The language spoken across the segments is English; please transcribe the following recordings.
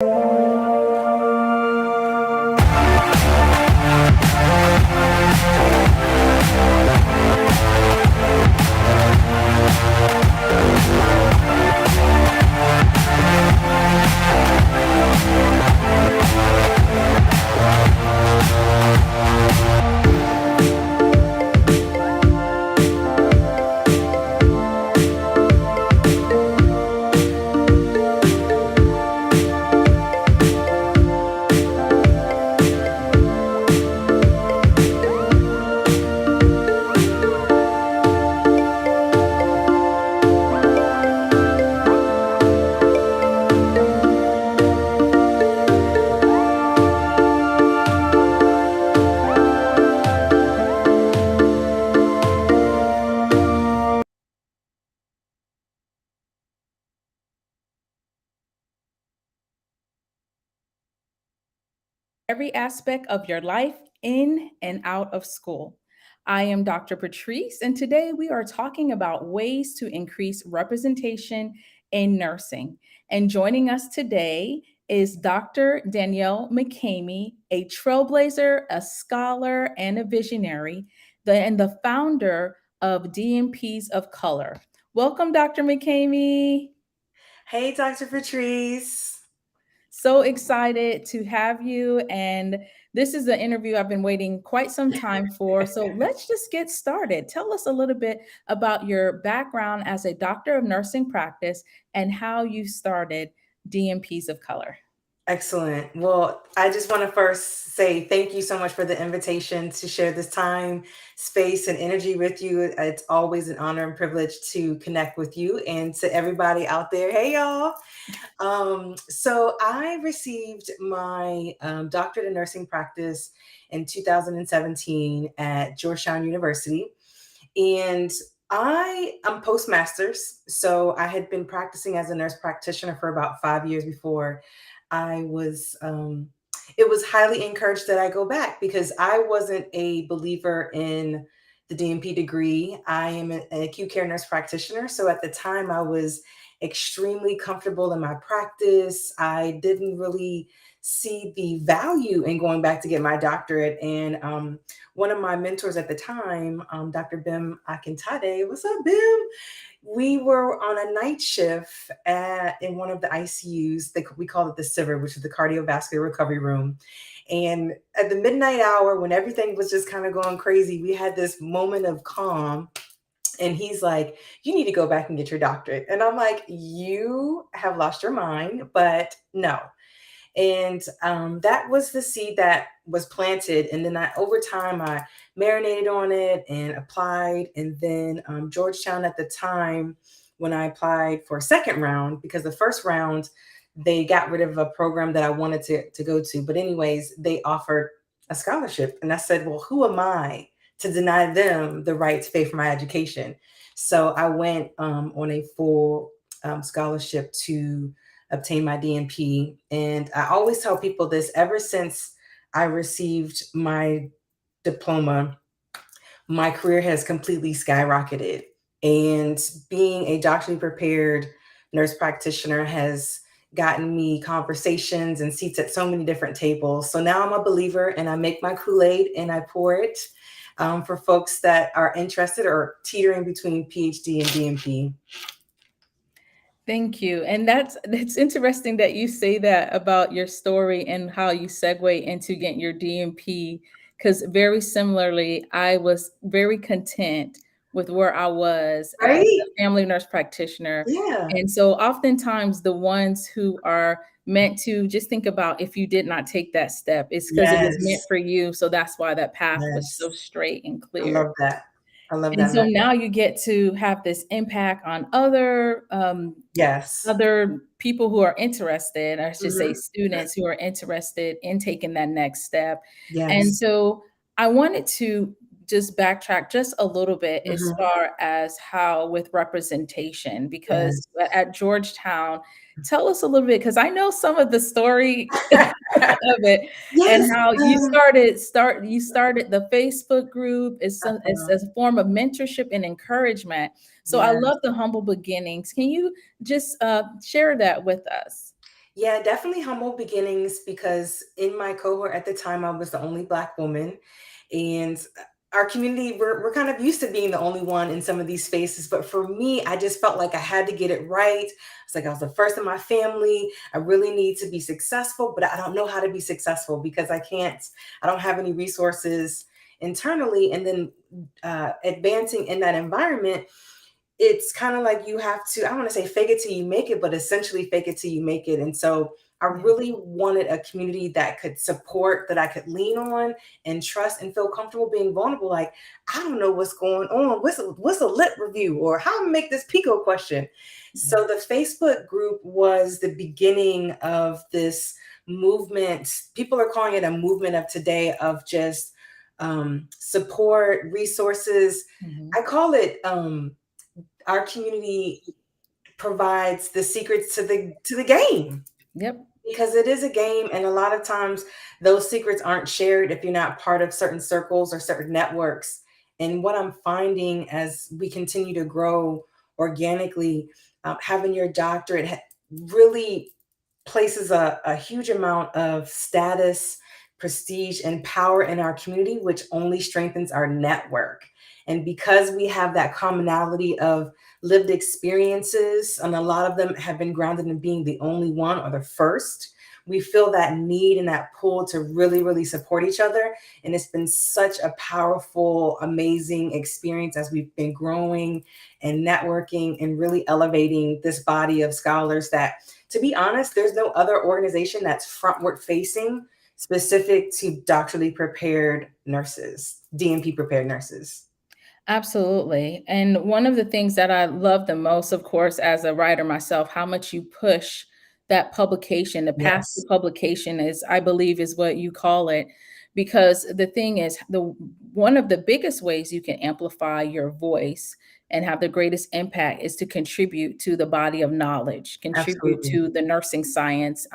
Every aspect of your life in and out of school. I am Dr. Patrice, and today we are talking about ways to increase representation in nursing. And joining us today is Dr. Danielle McCamey, a trailblazer, a scholar, and a visionary, and the founder of DMPs of Color. Welcome, Dr. McCamey. Hey, Dr. Patrice. So excited to have you. And this is an interview I've been waiting quite some time for. So let's just get started. Tell us a little bit about your background as a doctor of nursing practice and how you started DMPs of Color. Excellent. Well, I just want to first say thank you so much for the invitation to share this time, space, and energy with you. It's always an honor and privilege to connect with you, and to everybody out there. Hey, y'all. So I received my doctorate in nursing practice in 2017 at Georgetown University. And I'm postmasters. So I had been practicing as a nurse practitioner for about 5 years before I was, it was highly encouraged that I go back because I wasn't a believer in the DNP degree. I am an acute care nurse practitioner. So at the time, I was extremely comfortable in my practice. I didn't really see the value in going back to get my doctorate. And one of my mentors at the time, Dr. Bim Akintade, what's up, Bim? We were on a night shift in one of the ICUs. We called it the CIVR, which is the cardiovascular recovery room. And at the midnight hour, when everything was just kind of going crazy, we had this moment of calm. And he's like, you need to go back and get your doctorate. And I'm like, you have lost your mind, but no. And that was the seed that was planted. And then over time, I marinated on it and applied. And then Georgetown at the time, when I applied for a second round, because the first round, they got rid of a program that I wanted to go to. But anyways, they offered a scholarship. And I said, well, who am I to deny them the right to pay for my education? So I went on a full scholarship to obtain my DNP. And I always tell people this: ever since I received my diploma, my career has completely skyrocketed. And being a doctorally prepared nurse practitioner has gotten me conversations and seats at so many different tables. So now I'm a believer, and I make my Kool-Aid and I pour it for folks that are interested or teetering between PhD and DNP. Thank you. And that's interesting that you say that about your story and how you segue into getting your DMP, because very similarly, I was very content with where I was as Right? a family nurse practitioner. Yeah. And so oftentimes the ones who are meant to just think about if you did not take that step, it's because it was meant Yes. for you. So that's why that path was so Yes. straight and I clear. love that. I love And that so message. now you get to have this impact on Yes. other people who are interested, I should say Mhm. students who are interested in taking that next step. And Yes. so I wanted to just backtrack just a little bit as Mhm. far as how with representation, because Yes. at Georgetown, tell us a little bit, because I know some of the story of it and Yes. how you started the Facebook group as a form of mentorship and encouragement. So I Yes. love the humble beginnings. Can you just share that with us? Yeah, definitely humble beginnings because in my cohort at the time, I was the only Black woman. And our community, we're kind of used to being the only one in some of these spaces. But for me, I just felt like I had to get it right. It's like I was the first in my family. I really need to be successful, but I don't know how to be successful because I don't have any resources internally. And then advancing in that environment, it's kind of like you have to, I don't want to say fake it till you make it, but essentially fake it till you make it. And so I Yeah. really wanted a community that could support, that I could lean on and trust and feel comfortable being vulnerable. Like, I don't know what's going on. What's a lit review or how to make this Pico question. Yeah. So the Facebook group was the beginning of this movement. People are calling it a movement of today of just support, resources. Mhm. I call it our community provides the secrets to the game Yep. because it is a game, and a lot of times those secrets aren't shared if you're not part of certain circles or certain networks. And what I'm finding as we continue to grow organically, having your doctorate really places a huge amount of status, prestige, and power in our community, which only strengthens our network. And because we have that commonality of lived experiences, and a lot of them have been grounded in being the only one or the first, we feel that need and that pull to really, really support each other. And it's been such a powerful, amazing experience as we've been growing and networking and really elevating this body of scholars that, to be honest, there's no other organization that's frontward facing specific to doctorally prepared nurses, DNP prepared nurses. Absolutely. And one of the things that I love the most, of course, as a writer myself, how much you push that publication, the path to Yes, publication is, I believe, is what you call it. Because the thing is, the one of the biggest ways you can amplify your voice and have the greatest impact is to contribute to the body of knowledge, contribute absolutely. to the nursing science,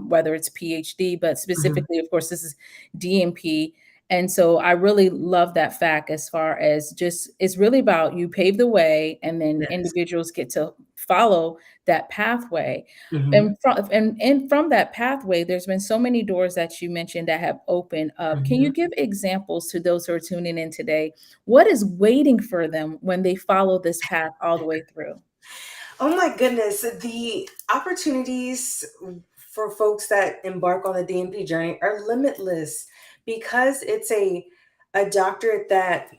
whether it's PhD, but Mhm. specifically, of course, this is DNP. And so I really love that fact as far as just it's really about you pave the way and then Yes. individuals get to follow that pathway. Mhm. And from that pathway, there's been so many doors that you mentioned that have opened up. Can you Mhm. give examples to those who are tuning in today? What is waiting for them when they follow this path all the way through? Oh my goodness, the opportunities for folks that embark on the DNP journey are limitless because it's a doctorate that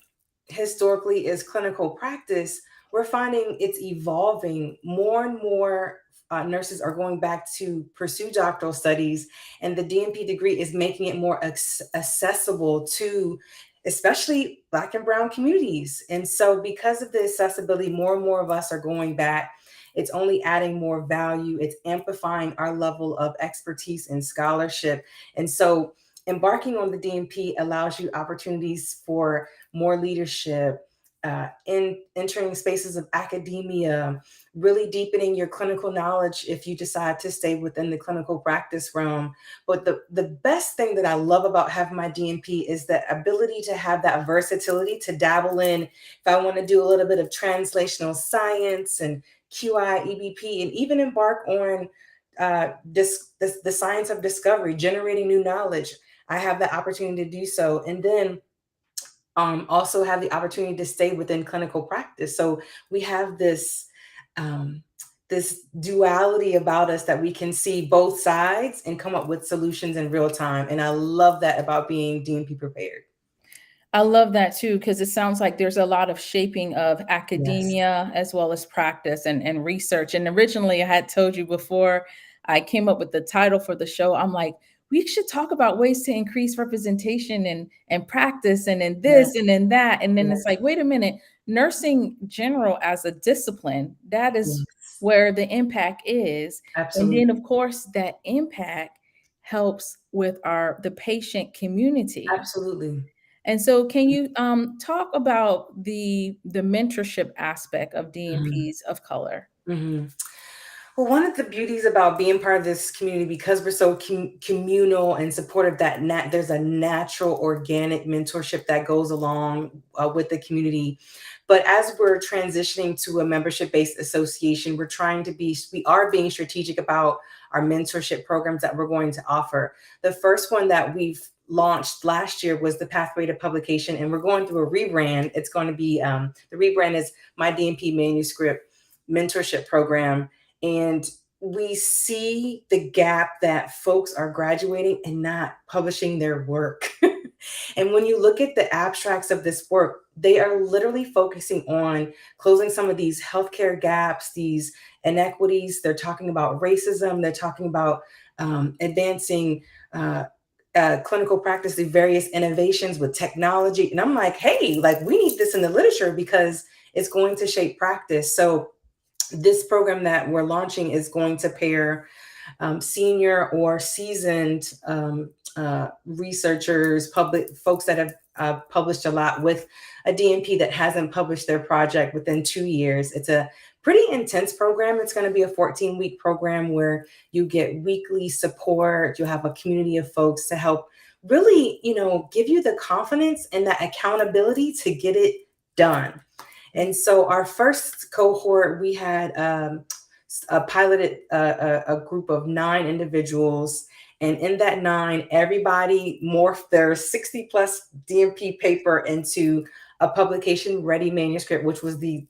historically is clinical practice. We're finding it's evolving. More and more nurses are going back to pursue doctoral studies, and the DNP degree is making it more accessible to especially Black and Brown communities. And so, because of the accessibility, more and more of us are going back. It's only adding more value. It's amplifying our level of expertise and scholarship. And so, embarking on the DNP allows you opportunities for more leadership, in entering spaces of academia, really deepening your clinical knowledge if you decide to stay within the clinical practice realm. But the best thing that I love about having my DNP is the ability to have that versatility to dabble in if I want to do a little bit of translational science and QI, EBP, and even embark on the science of discovery, generating new knowledge. I have the opportunity to do so. And then also have the opportunity to stay within clinical practice. So we have um, this duality about us that we can see both sides and come up with solutions in real time. And I love that about being DNP prepared. I love that too, because it sounds like there's a lot of shaping of Yes. academia as well as practice and research. And originally, I had told you before I came up with the title for the show, I'm like, we should talk about ways to increase representation and practice and in this Yes. and in that. And then it's Yes. like, wait a minute, nursing general as a discipline, that is Yes. where the impact is. And Absolutely. then of course that impact helps with the patient community. Absolutely. And so can you, talk about the mentorship aspect of Mhm. DNPs of color? Mhm. Well, one of the beauties about being part of this community, because we're so communal and supportive, that there's a natural, organic mentorship that goes along with the community. But as we're transitioning to a membership-based association, we are being strategic about our mentorship programs that we're going to offer. The first one that we've launched last year was the Pathway to Publication, and we're going through a rebrand. It's going to be the rebrand is My DNP Manuscript Mentorship Program. And we see the gap that folks are graduating and not publishing their work. And when you look at the abstracts of this work, they are literally focusing on closing some of these healthcare gaps, these inequities. They're talking about racism. They're talking about advancing clinical practice through various innovations with technology. And I'm like, hey, like we need this in the literature because it's going to shape practice. So this program that we're launching is going to pair senior or seasoned researchers, public folks that have published a lot, with a DNP that hasn't published their project within 2 years. It's a pretty intense program. It's going to be a 14-week program where you get weekly support. You'll have a community of folks to help really, give you the confidence and that accountability to get it done. And so our first cohort, we had piloted a group of 9 individuals. And in that 9, everybody morphed their 60 plus DNP paper into a publication ready manuscript, which was the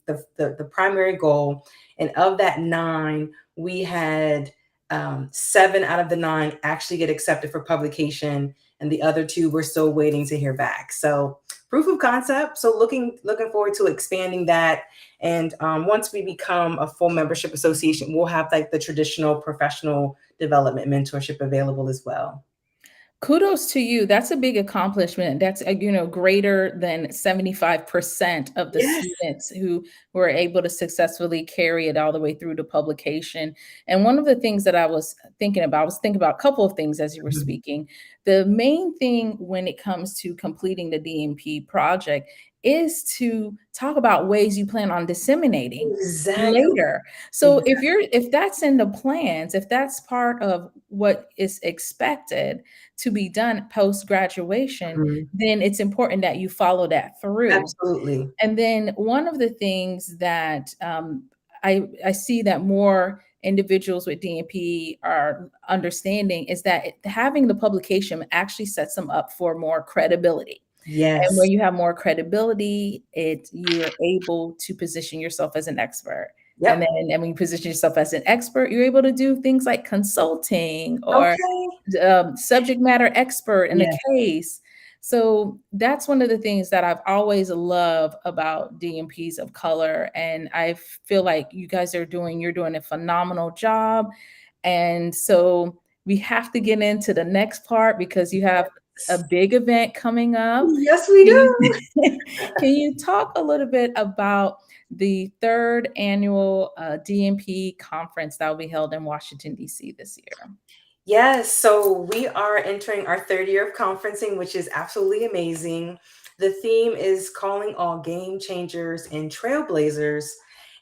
primary goal. And of that 9, we had 7 out of the 9 actually get accepted for publication. And the other 2 we're still waiting to hear back. So proof of concept. So looking forward to expanding that. And once we become a full membership association, we'll have like the traditional professional development mentorship available as well. Kudos to you. That's a big accomplishment. That's, greater than 75% of the Yes. students who were able to successfully carry it all the way through to publication. And one of the things that I was thinking about a couple of things as you were Mhm. speaking. The main thing when it comes to completing the DNP project is to talk about ways you plan on disseminating Exactly. later. So Exactly. if that's in the plans, if that's part of what is expected to be done post graduation, Mhm. then it's important that you follow that through. Absolutely. And then one of the things that I see that more individuals with DNP are understanding is that having the publication actually sets them up for more credibility. And Yes. when you have more credibility, you're able to position yourself as an expert. And Yep. when you position yourself as an expert, you're able to do things like consulting or Okay. subject matter expert in a Yeah. case. So that's one of the things that I've always loved about DMPs of color. And I feel like you're doing a phenomenal job. And so we have to get into the next part because you have a big event coming up. Yes, we Can you do. can you talk a little bit about the third annual DNP conference that will be held in Washington, D.C. this year? Yes, so we are entering our 3rd year of conferencing, which is absolutely amazing. The theme is calling all game changers and trailblazers.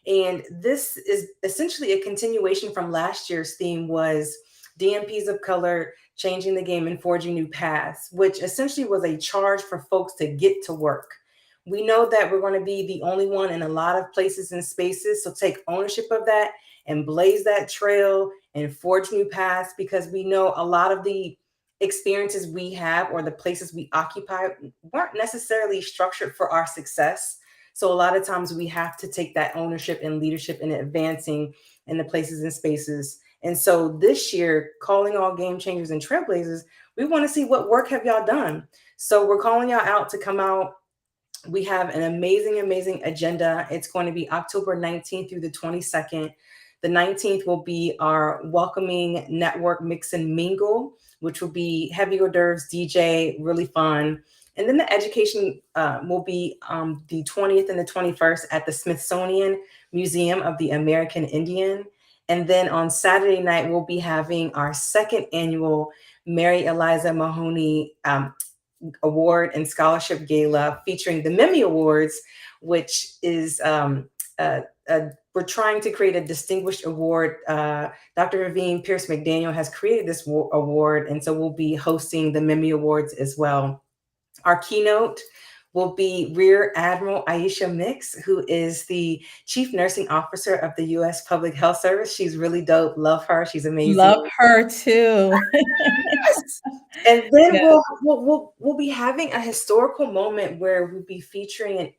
And this is essentially a continuation from last year's theme was DMPs of color changing the game and forging new paths, which essentially was a charge for folks to get to work. We know that we're going to be the only one in a lot of places and spaces, so take ownership of that and blaze that trail and forge new paths, because we know a lot of the experiences we have or the places we occupy weren't necessarily structured for our success. So a lot of times we have to take that ownership and leadership in advancing in the places and spaces. And so this year, calling all game changers and trailblazers, we want to see what work have y'all done. So we're calling y'all out to come out. We have an amazing agenda. It's going to be October 19th through the 22nd. The 19th will be our welcoming network mix and mingle, which will be heavy hors d'oeuvres, DJ, really fun. And then the education will be the 20th and the 21st at the Smithsonian Museum of the American Indian. And then on Saturday night, we'll be having our 2nd annual Mary Eliza Mahoney Award and Scholarship Gala featuring the Memmy Awards, which is we're trying to create a distinguished award. Dr. Ravine Pierce McDaniel has created this award, and so we'll be hosting the MEMI Awards as well. Our keynote will be Rear Admiral Aisha Mix, who is the Chief Nursing Officer of the U.S. Public Health Service. She's really dope. Love her. She's amazing. Love her too. Yes. And then Yeah. we'll be having a historical moment where we'll be featuring an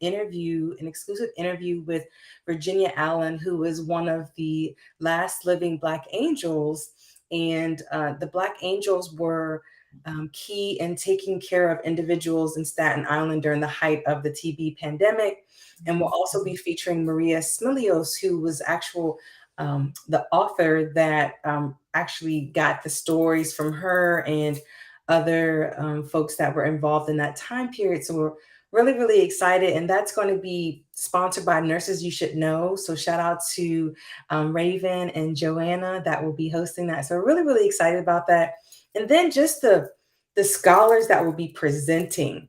exclusive interview with Virginia Allen, who is one of the last living Black angels. And the Black angels were key in taking care of individuals in Staten Island during the height of the TB pandemic. And we'll also be featuring Maria Smilios, who was the author that actually got the stories from her and other folks that were involved in that time period. So we're really, really excited. And that's going to be sponsored by Nurses You Should Know. So shout out to Raven and Joanna that will be hosting that. So we're really, really excited about that. And then just the scholars that will be presenting.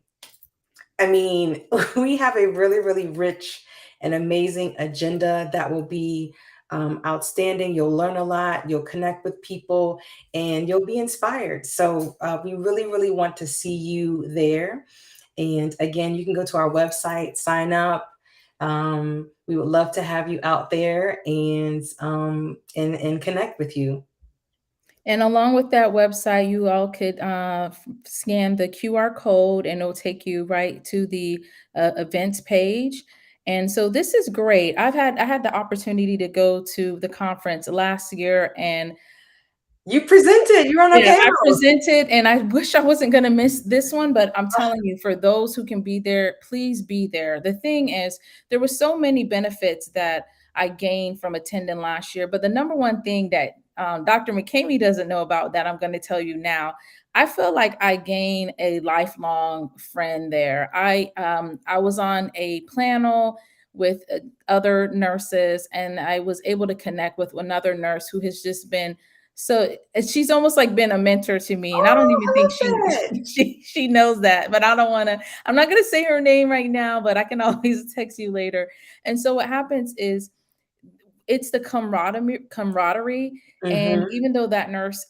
I mean, we have a really, really rich and amazing agenda that will be outstanding. You'll learn a lot, you'll connect with people, and you'll be inspired. So we really, really want to see you there. And again, you can go to our website, sign up. We would love to have you out there and connect with you. And along with that website, you all could scan the QR code and it'll take you right to the events page. And so this is great. I had the opportunity to go to the conference last year, and you presented, you're on a yeah, I panel. presented, and I wish I wasn't going to miss this one, but I'm telling you, for those who can be there, please be there. The thing is, there were so many benefits that I gained from attending last year, but the number one thing that Dr. McKamey doesn't know about that I'm going to tell you now, I feel like I gained a lifelong friend there. I was on a panel with other nurses, and I was able to connect with another nurse who has just been so she's almost like been a mentor to me, and I don't even think she knows that, but I don't want to. I'm not going to say her name right now, but I can always text you later. And so what happens is it's the camaraderie. And Mhm. even though that nurse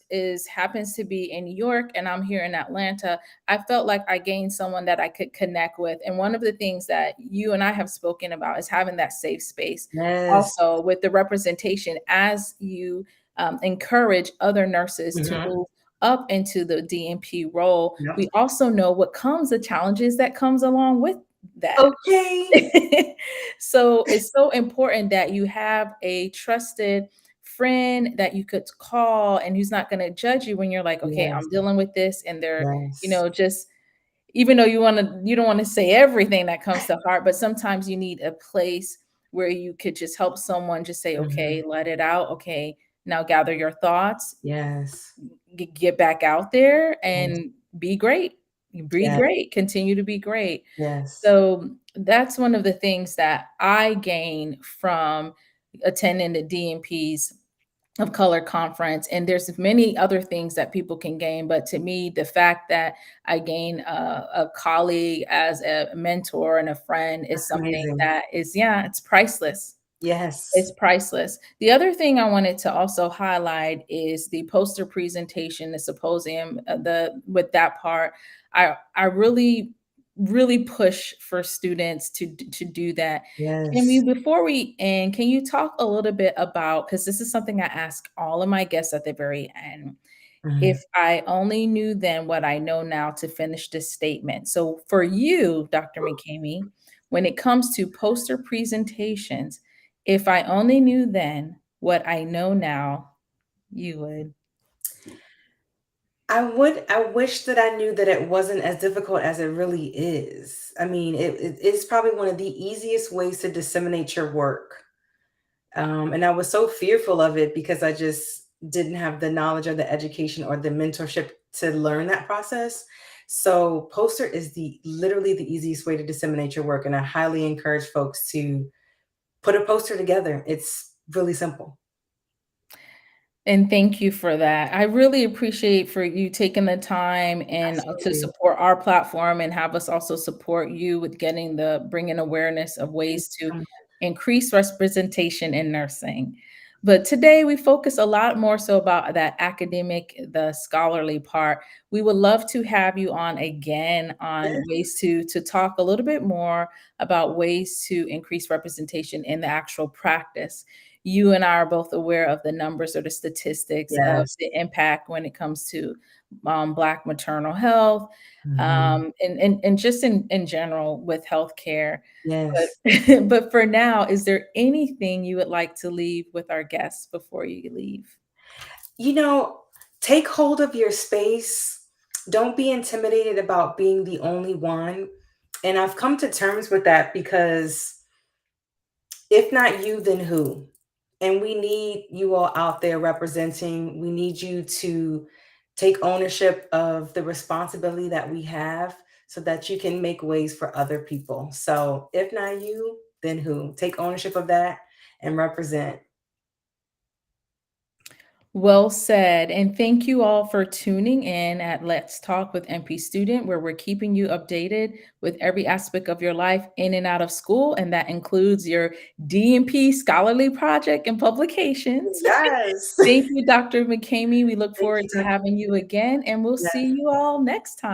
happens to be in New York and I'm here in Atlanta, I felt like I gained someone that I could connect with. And one of the things that you and I have spoken about is having that safe space. Yes. Also, with the representation, as you encourage other nurses to Mhm. move up into the DNP role, Yep. we also know what comes, the challenges that comes along with that. Okay. So it's so important that you have a trusted friend that you could call and who's not going to judge you when you're like, okay, Yes. I'm dealing with this. And they're, Yes. just even though you don't want to say everything that comes to heart, but sometimes you need a place where you could just help someone just say, okay, Mhm. let it out. Okay, now gather your thoughts, Yes. get back out there Yes. and be great. Be Yes. great. Continue to be great. Yes. So that's one of the things that I gain from attending the DNP's of Color conference. And there's many other things that people can gain, but to me, the fact that I gain a colleague as a mentor and a friend is That's something amazing. that is, yeah, it's priceless. It's Yes. priceless. The other thing I wanted to also highlight is the poster presentation, the symposium, the with that part. I really really push for students to do that. Can we Yes. before we end, can you talk a little bit about, because this is something I ask all of my guests at the very end. If Mhm. I only knew then what I know now to finish this statement. So for you, Dr. McKamey, when it comes to poster presentations, if I only knew then what I know now, you would. I wish that I knew that it wasn't as difficult as it really is. I mean, it is probably one of the easiest ways to disseminate your work. And I was so fearful of it because I just didn't have the knowledge or the education or the mentorship to learn that process. So poster is literally the easiest way to disseminate your work. And I highly encourage folks to put a poster together. It's really simple. And thank you for that. I really appreciate for you taking the time and to Absolutely. support our platform and have us also support you with getting bringing awareness of Thank ways you to so much. increase representation in nursing. But today we focus a lot more so about that academic, the scholarly part. We would love to have you on again on ways to talk a little bit more about ways to increase representation in the actual practice. You and I are both aware of the numbers or the statistics of Yes. the impact when it comes to Black maternal health, Mhm. and just in general with healthcare. Yes. But but for now, is there anything you would like to leave with our guests before you leave? You know, take hold of your space. Don't be intimidated about being the only one. And I've come to terms with that because if not you, then who? And we need you all out there representing. We need you to take ownership of the responsibility that we have so that you can make ways for other people. So if not you, then who? Take ownership of that and represent. Well said. And thank you all for tuning in at Let's Talk with MP Student, where we're keeping you updated with every aspect of your life in and out of school. And that includes your DMP scholarly project and publications. Yes. Thank you, Dr. McCamey. We look Thank forward you, to Dr. having you again, and we'll see Yes. you all next time.